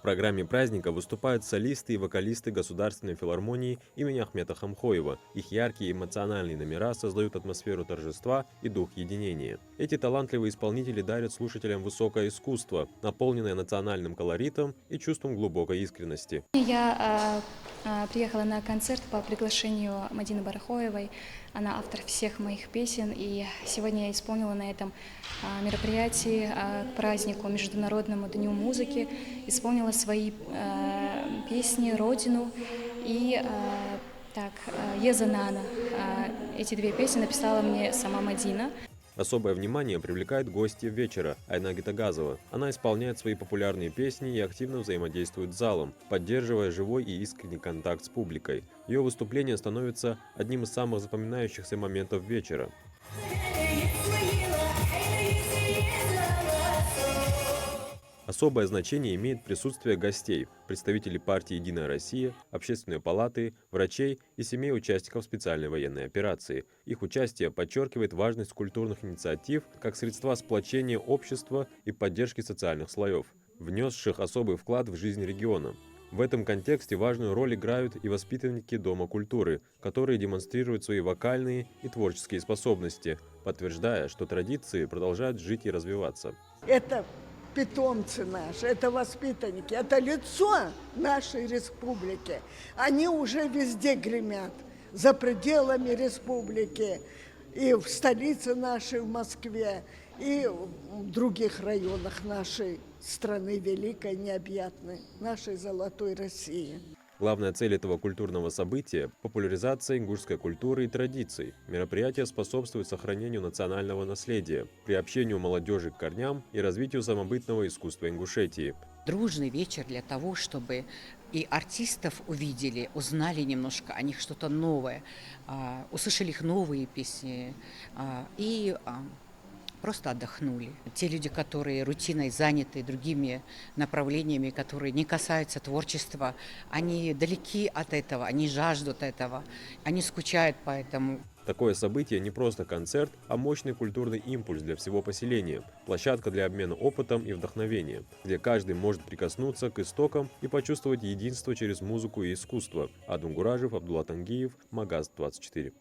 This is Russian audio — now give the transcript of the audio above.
программе праздника выступают солисты и вокалисты Государственной филармонии имени Ахмета Хамхоева. Их яркие эмоциональные номера создают атмосферу торжества и дух единения. Эти талантливые исполнители дарят слушателям высокое искусство, наполненное национальным колоритом и чувством глубокой искренности. Я приехала на концерт по приглашению Мадины Барахоевой. Она автор всех моих песен, и сегодня я исполнила на этом мероприятии к празднику Международному дню музыки, исполнила свои песни «Родину» и «Езанана». Эти две песни написала мне сама Мадина. Особое внимание привлекает гостья вечера Айна Гитагазова. Она исполняет свои популярные песни и активно взаимодействует с залом, поддерживая живой и искренний контакт с публикой. Ее выступление становится одним из самых запоминающихся моментов вечера. Особое значение имеет присутствие гостей, представителей партии «Единая Россия», Общественной палаты, врачей и семей участников специальной военной операции. Их участие подчеркивает важность культурных инициатив как средства сплочения общества и поддержки социальных слоев, внесших особый вклад в жизнь региона. В этом контексте важную роль играют и воспитанники Дома культуры, которые демонстрируют свои вокальные и творческие способности, подтверждая, что традиции продолжают жить и развиваться. Это питомцы наши, это воспитанники, это лицо нашей республики. Они уже везде гремят, за пределами республики, и в столице нашей, в Москве, и в других районах нашей страны великой, необъятной, нашей золотой России. Главная цель этого культурного события – популяризация ингушской культуры и традиций. Мероприятие способствует сохранению национального наследия, приобщению молодежи к корням и развитию самобытного искусства Ингушетии. Дружный вечер для того, чтобы и артистов увидели, узнали немножко о них что-то новое, услышали их новые песни и просто отдохнули. Те люди, которые рутиной заняты другими направлениями, которые не касаются творчества, они далеки от этого, они жаждут этого, они скучают по этому. Такое событие не просто концерт, а мощный культурный импульс для всего поселения, площадка для обмена опытом и вдохновением, где каждый может прикоснуться к истокам и почувствовать единство через музыку и искусство. Адун Гуражев, Абдулла Тангиев, Магаз 24.